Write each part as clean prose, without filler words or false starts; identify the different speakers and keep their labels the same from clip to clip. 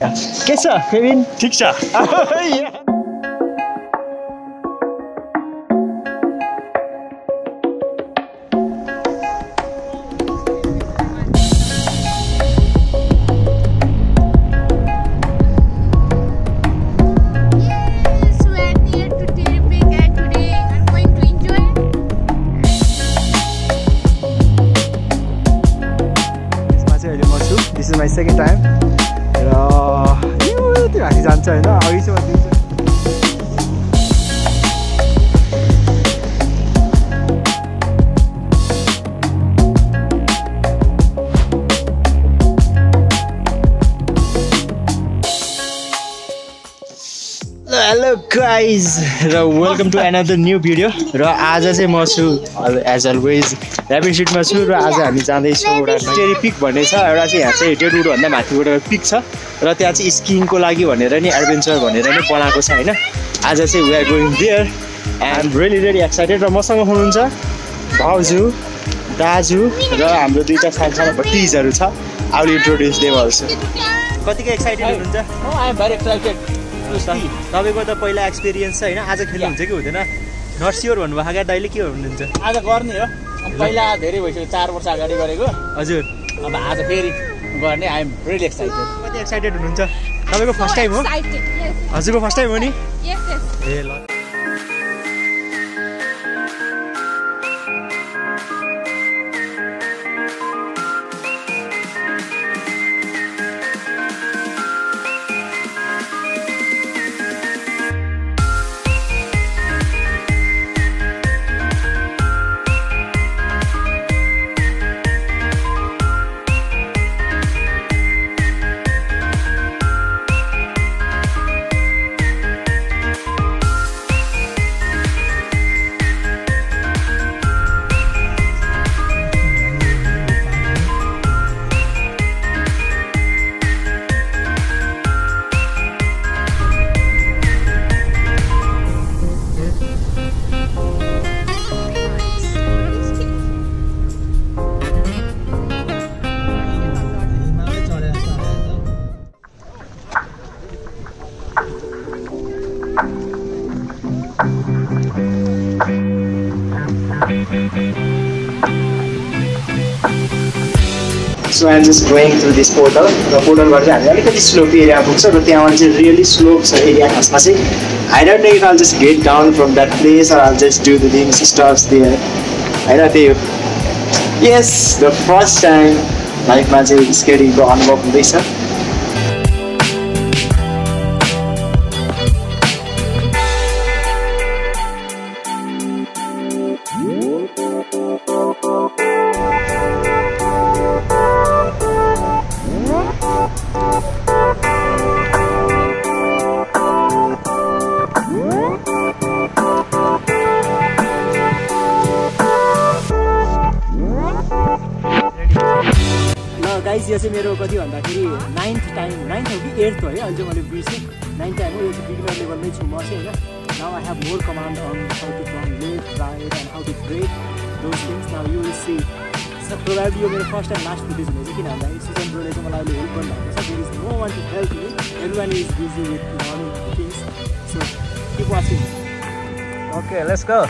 Speaker 1: के छ केविन?
Speaker 2: ठीक छ।
Speaker 1: This is my second time. त्यो हाँसी जान्छ होइन अघिसम्म दिन्छ। हेलो गाइज र welcome to another new video. र आज चाहिँ म छु एज अलवेज ऱ्यापिड सिटमा छु र आज हामी जाँदैछौँ एउटा स्टेरी पिक भन्ने छ। एउटा चाहिँ यहाँ चाहिँ डेडवुडभन्दा माथिबाट पिक छ र त्यहाँ चाहिँ स्किङको लागि भनेर नि एडभेन्चर भनेर नि बनाएको छ होइन। आज चाहिँ we are going there and really excited. र मसँग हुनुहुन्छ भाउजू, दाजु र हाम्रो दुईवटा सानो भतिजहरू छ। I will introduce them also. कतिको एक्साइटेड हुनुहुन्छ?
Speaker 2: I am very excited.
Speaker 1: तपाईँको त पहिला एक्सपिरियन्स छ होइन, आज खेल्नुहुन्छ कि हुँदैन? नट स्योर भन्नुभएको क्या दाइले, के भन्नुहुन्छ?
Speaker 2: आज गर्ने हो। पहिला धेरै भइसक्यो, 4 वर्ष अगाडि गरेको।
Speaker 1: हजुर,
Speaker 2: अब आज फेरि गर्ने। I am really excited.
Speaker 1: कति एक्साइटेड हुनुहुन्छ? तपाईँको फर्स्ट टाइम हो? हजुरको फर्स्ट टाइम हो नि? ए ल। So I'm just going through this portal. The portal बाट चाहिँ हामी अलिकति स्लोपी एरिया पुग्छ र त्यहाँबाट चाहिँ रियली स्लोप छ एरिया खासमा चाहिँ। I don't know if I'll just get down from that place or I'll just do the things stuffs there. होइन त्यही हो। Yes, the first time लाइफमा चाहिँ स्केटिङको अनुभव हुँदैछ। गाइस यो चाहिँ मेरो कति भन्दाखेरि 9th हो कि 8th हो है, अहिले चाहिँ मैले बिर्सेँ। 9th टाइम हो। यो चाहिँ बिगिनर लेभलमै छु म चाहिँ होइन। Now I have more command on how to turn left right and how to brake those things. Now you will see. So probably यो मेरो फर्स्ट टाइम लास्ट फुटेज हुनेछ, किन भन्दाखेरि सिजन ब्रोले चाहिँ मलाई अहिले हेल्प गर्नुभएको छ। There is no one to help me, everyone is busy with learning things. So keep watching. Okay, let's go.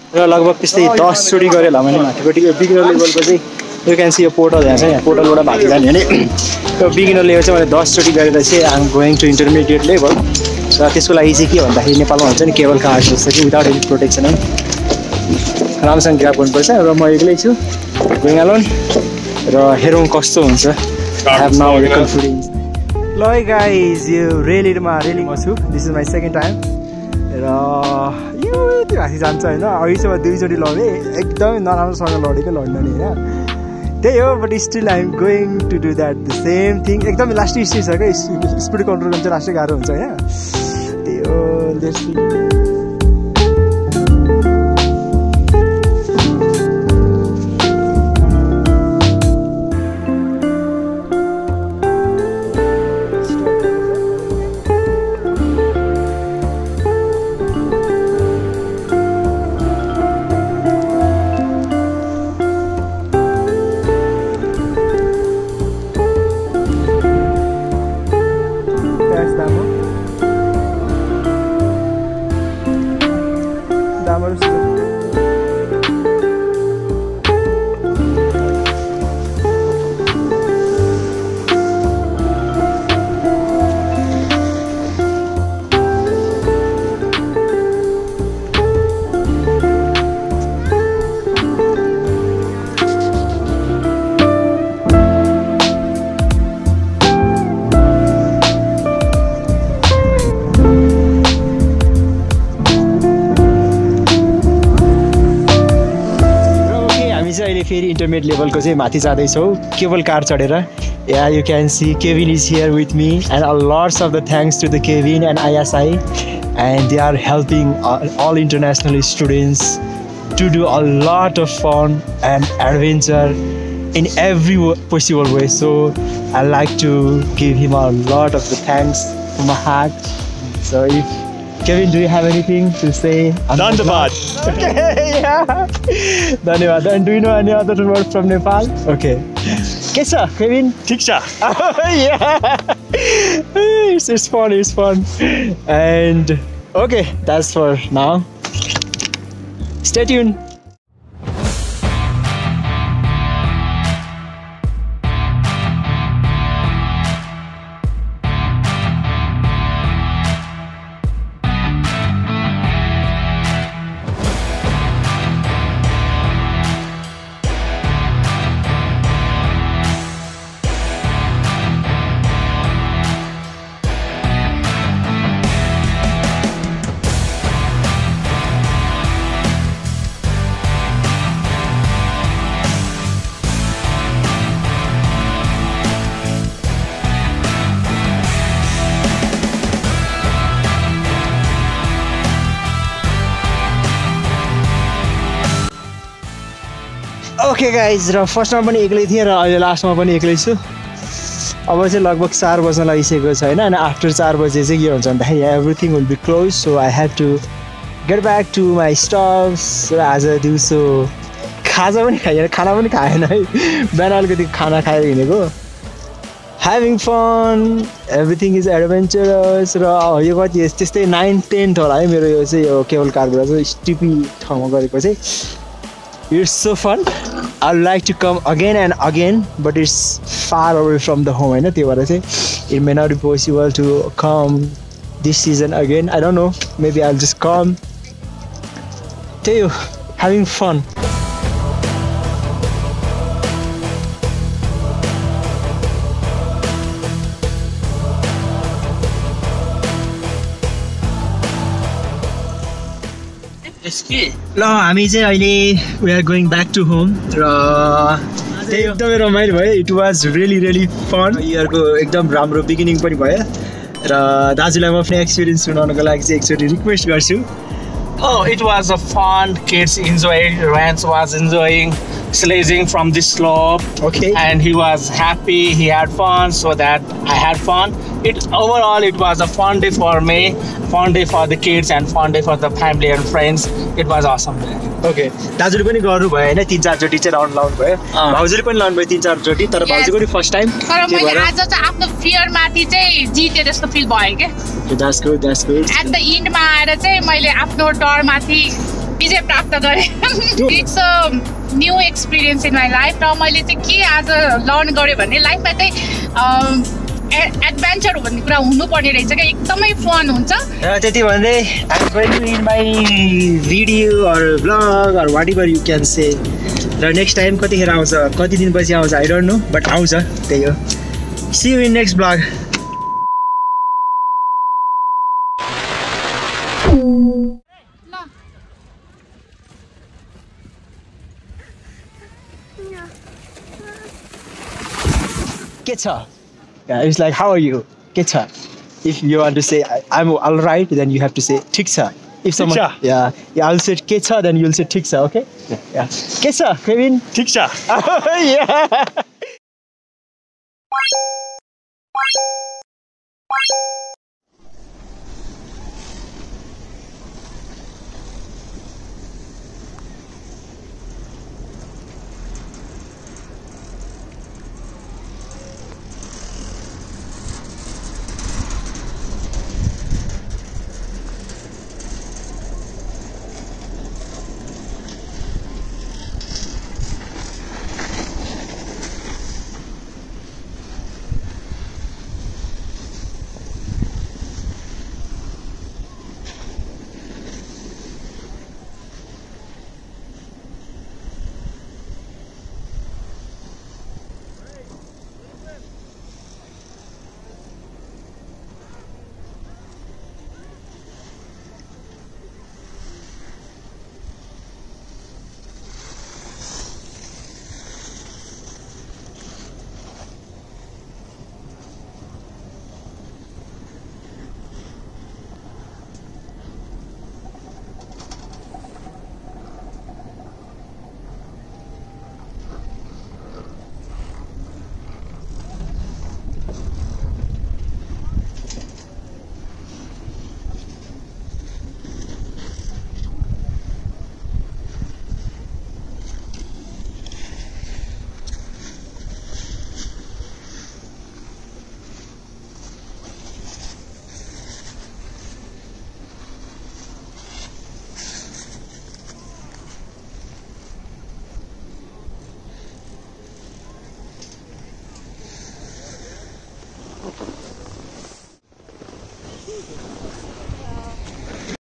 Speaker 1: र लगभग त्यस्तै 10 चोटि गरेँ होला मैले माथिपट्टि। यो बिगिनर लेभलको चाहिँ यु क्यान सी यो पोर्टल यहाँ छ। यहाँ पोर्टलबाट माथि जाने भने यो बिगिनर लेभल चाहिँ मैले 10 चोटि गरेर चाहिँ I am going to intermediate level. र त्यसको लागि चाहिँ के भन्दाखेरि नेपालमा हुन्छ नि केबल कार जस्तो कि विदाउट एनी प्रोटेक्सन है, राम्रोसँग ग्राफ गर्नुपर्छ। र म एक्लै छु गोइङ अलोन। र हेरौँ कस्तो हुन्छ। I have now confidence. ल गाइज, यो रेलिङमा छु। This is my second time. र यो त्यो हाँसी जान्छ होइन। अघिसम्म 2 चोटि लडेँ, एकदमै नराम्रोसँग लडेको लड्न नि होइन। त्यही हो but still I am going to do that the same thing एकदमै लास्टै स्टेज छ क्या स्पिड कन्ट्रोल गर्न चाहिँ लास्टै गाह्रो हुन्छ यहाँ त्यही हो फेरि इन्टरमिडिएट लेभलको चाहिँ माथि जाँदैछौँ केबल कार चढेर yeah you can see Kevin is here with me and a lots of the thanks to the Kevin and ISI and they are helping all international students to do a lot of fun and adventure in every possible way so I like to give him a lot of the thanks from my heart so if Kevin, do you have anything to say?
Speaker 3: Dhanyavad.
Speaker 1: Okay, yeah. Dhanyavad. And do you know any other word from Nepal? Okay. Kesa, Kevin?
Speaker 3: Tiksha.
Speaker 1: Yeah. It's fun, it's fun. And okay, that's for now. Stay tuned. Okay guys र फर्स्टमा पनि एक्लै थिएँ र अहिले लास्टमा पनि एक्लै छु अब चाहिँ लगभग 4 बज्न लागिसकेको छ होइन अनि आफ्टर 4 बजे चाहिँ के हुन्छ भन्दाखेरि everything will be close so I have to get back to my stops र आज दिउँसो खाजा पनि खाएन खाना पनि खाएन है बिहान अलिकति खाना खाएर हिँडेको having fun everything is adventurous र यो कति त्यस्तै 9-10 होला है मेरो यो चाहिँ यो केबल कारबाट चाहिँ स्टिपी ठाउँमा गरेको चाहिँ It's so fun. I'd like to come again and again, but it's far away from the home. It may not be possible to come this season again. I don't know. Maybe I'll just come. Tell you, having fun. ल हामी चाहिँ अहिले we are going back to home र त्यही एकदमै रमाइलो भयो it was really fun इयरको एकदम राम्रो बिगिनिङ पनि भयो र दाजुलाई म आफ्नो एक्सपिरियन्स सुनाउनको लागि चाहिँ एकचोटि रिक्वेस्ट गर्छु
Speaker 2: Oh, it was a fun. Kids enjoyed. Rance was enjoying sledging from the slope.
Speaker 1: Okay.
Speaker 2: And he was happy. He had fun. So that I had fun. Overall, it was a fun day for me. Fun day for the kids and fun day for the family and friends. It was awesome.
Speaker 1: Okay दाजुले पनि गर्नुभयो होइन 3-4 चोटि चाहिँ round लाउनु भयो भाउजूले पनि लाउनु भयो 3-4 चोटि तर भाउजूको पनि फर्स्ट टाइम
Speaker 4: तर मैले आज चाहिँ आफ्नो फियर माथि चाहिँ जिते जस्तो फिल भयो के
Speaker 1: द्याट्स गुड
Speaker 4: एट द एन्डमा आएर चाहिँ मैले आफ्नो डर माथि विजय प्राप्त गरेँ it's a new experience in my life र मैले चाहिँ के आज लर्न गरेँ भने लाइफमा चाहिँ एडभेन्चर भन्ने कुरा हुनुपर्ने रहेछ क्या एकदमै फन हुन्छ
Speaker 1: र त्यति भन्दै I am going to in my video or blog or whatever you can say र नेक्स्ट टाइम कतिखेर आउँछ कति दिनपछि आउँछ आई डोन्ट नो बट आउँछ त्यही हो see you in next blog Kecha. Yeah, it's like, how are you? Kecha. If you want to say I'm all right, then you have to say Tiksa. If someone,
Speaker 3: Tiksa.
Speaker 1: yeah, I'll say Kecha, then you'll say Tiksa. Okay? Yeah. Kecha, Kevin.
Speaker 3: Tiksa.
Speaker 1: Yeah.